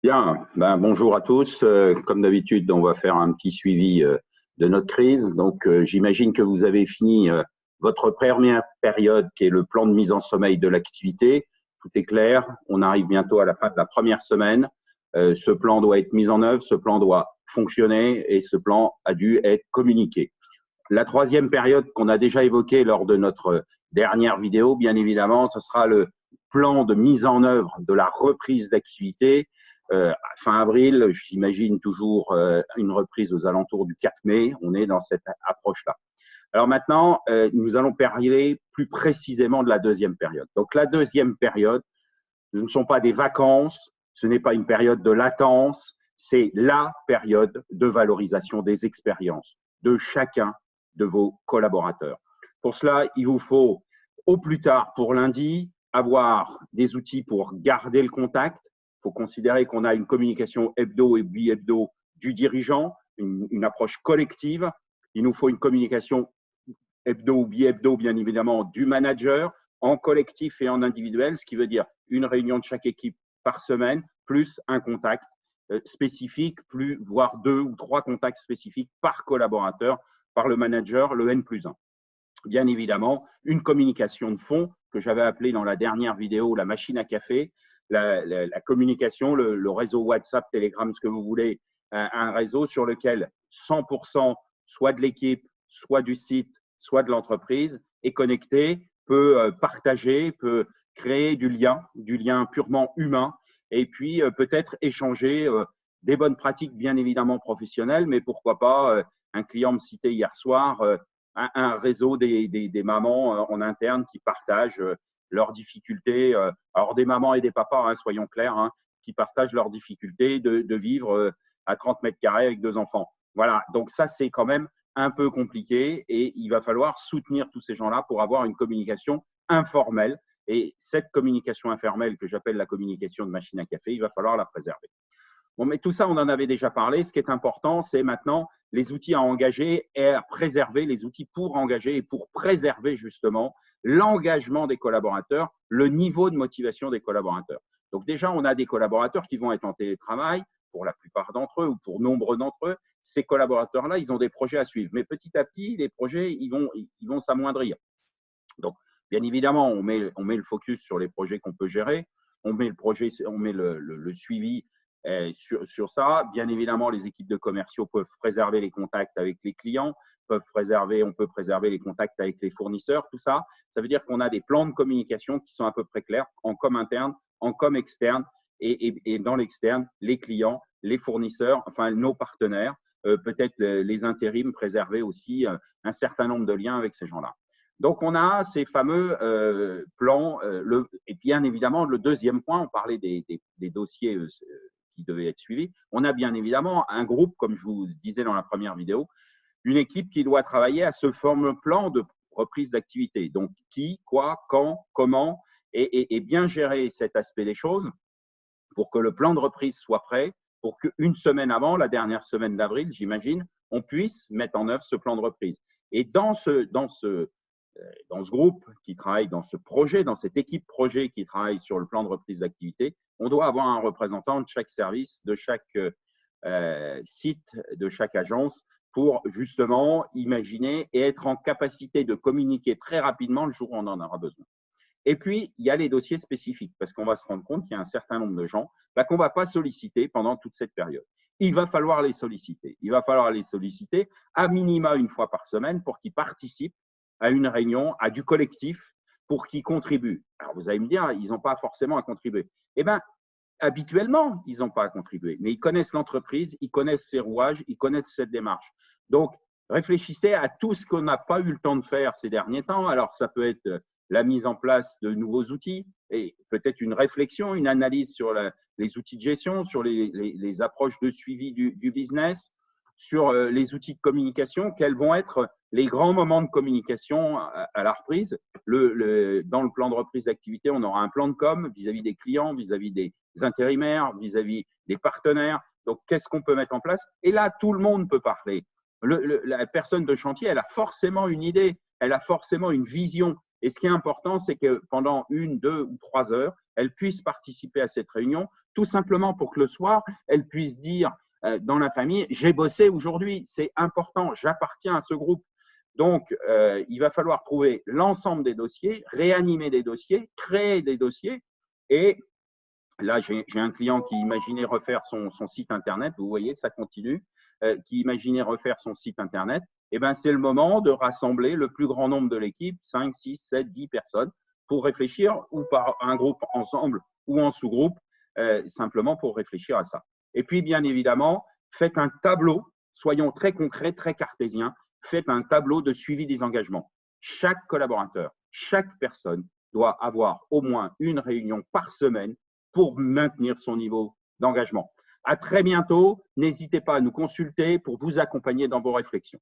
Bien, bonjour à tous. Comme d'habitude, on va faire un petit suivi de notre crise. Donc, j'imagine que vous avez fini votre première période qui est le plan de mise en sommeil de l'activité. Tout est clair. On arrive bientôt à la fin de la première semaine. Ce plan doit être mis en œuvre, ce plan doit fonctionner et ce plan a dû être communiqué. La troisième période qu'on a déjà évoquée lors de notre dernière vidéo, bien évidemment, ce sera le plan de mise en œuvre de la reprise d'activité. Fin avril, j'imagine toujours une reprise aux alentours du 4 mai. On est dans cette approche-là. Alors maintenant, nous allons parler plus précisément de la deuxième période. Donc la deuxième période, ce ne sont pas des vacances, ce n'est pas une période de latence, c'est la période de valorisation des expériences de chacun de vos collaborateurs. Pour cela, il vous faut au plus tard pour lundi avoir des outils pour garder le contact. Il faut considérer qu'on a une communication hebdo et bi-hebdo du dirigeant, une approche collective. Il nous faut une communication hebdo ou bi-hebdo, bien évidemment, du manager, en collectif et en individuel, ce qui veut dire une réunion de chaque équipe par semaine, plus un contact spécifique, voire 2 ou 3 contacts spécifiques par collaborateur, par le manager, le N+1. Bien évidemment, une communication de fond que j'avais appelée dans la dernière vidéo la machine à café, la communication, le réseau WhatsApp, Telegram, ce que vous voulez, un réseau sur lequel 100% soit de l'équipe, soit du site, soit de l'entreprise est connecté, peut partager, peut créer du lien purement humain et puis peut-être échanger des bonnes pratiques bien évidemment professionnelles, mais pourquoi pas, un client me citait hier soir, un réseau des mamans en interne qui partagent leurs difficultés, alors des mamans et des papas, hein, soyons clairs, hein, qui partagent leurs difficultés de vivre à 30 mètres carrés avec 2 enfants. Voilà, donc ça c'est quand même un peu compliqué et il va falloir soutenir tous ces gens-là pour avoir une communication informelle. Et cette communication informelle que j'appelle la communication de machine à café, il va falloir la préserver. Bon, mais tout ça, on en avait déjà parlé. Ce qui est important, c'est maintenant les outils à engager et à préserver, les outils pour engager et pour préserver justement l'engagement des collaborateurs, le niveau de motivation des collaborateurs. Donc déjà, on a des collaborateurs qui vont être en télétravail, pour la plupart d'entre eux ou pour nombre d'entre eux. Ces collaborateurs-là, ils ont des projets à suivre. Mais petit à petit, les projets, ils vont s'amoindrir. Donc, bien évidemment, on met le focus sur les projets qu'on peut gérer. On met le suivi sur ça. Bien évidemment, les équipes de commerciaux peuvent préserver les contacts avec les clients, on peut préserver les contacts avec les fournisseurs, tout ça. Ça veut dire qu'on a des plans de communication qui sont à peu près clairs en com interne, en com externe et dans l'externe, les clients, les fournisseurs, enfin nos partenaires, peut-être les intérims, préserver aussi un certain nombre de liens avec ces gens-là. Donc, on a ces fameux plans. Et bien évidemment, le deuxième point, on parlait des dossiers qui devaient être suivis. On a bien évidemment un groupe, comme je vous disais dans la première vidéo, une équipe qui doit travailler à ce fameux plan de reprise d'activité. Donc, qui, quoi, quand, comment, et bien gérer cet aspect des choses pour que le plan de reprise soit prêt, pour qu'une semaine avant, la dernière semaine d'avril, j'imagine, on puisse mettre en œuvre ce plan de reprise. Et dans ce groupe qui travaille, dans ce projet, dans cette équipe projet qui travaille sur le plan de reprise d'activité, on doit avoir un représentant de chaque service, de chaque site, de chaque agence pour justement imaginer et être en capacité de communiquer très rapidement le jour où on en aura besoin. Et puis, il y a les dossiers spécifiques parce qu'on va se rendre compte qu'il y a un certain nombre de gens qu'on ne va pas solliciter pendant toute cette période. Il va falloir les solliciter. Il va falloir les solliciter à minima une fois par semaine pour qu'ils participent à une réunion, à du collectif, pour qu'ils contribuent. Alors, vous allez me dire, ils n'ont pas forcément à contribuer. Eh bien, habituellement, ils n'ont pas à contribuer, mais ils connaissent l'entreprise, ils connaissent ses rouages, ils connaissent cette démarche. Donc, réfléchissez à tout ce qu'on n'a pas eu le temps de faire ces derniers temps. Alors, ça peut être la mise en place de nouveaux outils et peut-être une réflexion, une analyse sur les outils de gestion, sur les approches de suivi du business, sur les outils de communication, quels vont être les grands moments de communication à la reprise. Dans le plan de reprise d'activité, on aura un plan de com vis-à-vis des clients, vis-à-vis des intérimaires, vis-à-vis des partenaires. Donc, qu'est-ce qu'on peut mettre en place? Et là, tout le monde peut parler. La personne de chantier, elle a forcément une idée, elle a forcément une vision Et ce qui est important, c'est que pendant 1, 2 ou 3 heures, elle puisse participer à cette réunion, tout simplement pour que le soir, elle puisse dire dans la famille, j'ai bossé aujourd'hui, c'est important, j'appartiens à ce groupe. Donc, il va falloir trouver l'ensemble des dossiers, réanimer des dossiers, créer des dossiers. Et là, j'ai un client qui imaginait refaire son site Internet. Vous voyez, ça continue. Qui imaginait refaire son site Internet. Eh bien, c'est le moment de rassembler le plus grand nombre de l'équipe, 5, 6, 7, 10 personnes, pour réfléchir, ou par un groupe ensemble ou en sous-groupe, simplement pour réfléchir à ça. Et puis, bien évidemment, faites un tableau, soyons très concrets, très cartésiens, faites un tableau de suivi des engagements. Chaque collaborateur, chaque personne doit avoir au moins une réunion par semaine pour maintenir son niveau d'engagement. À très bientôt. N'hésitez pas à nous consulter pour vous accompagner dans vos réflexions.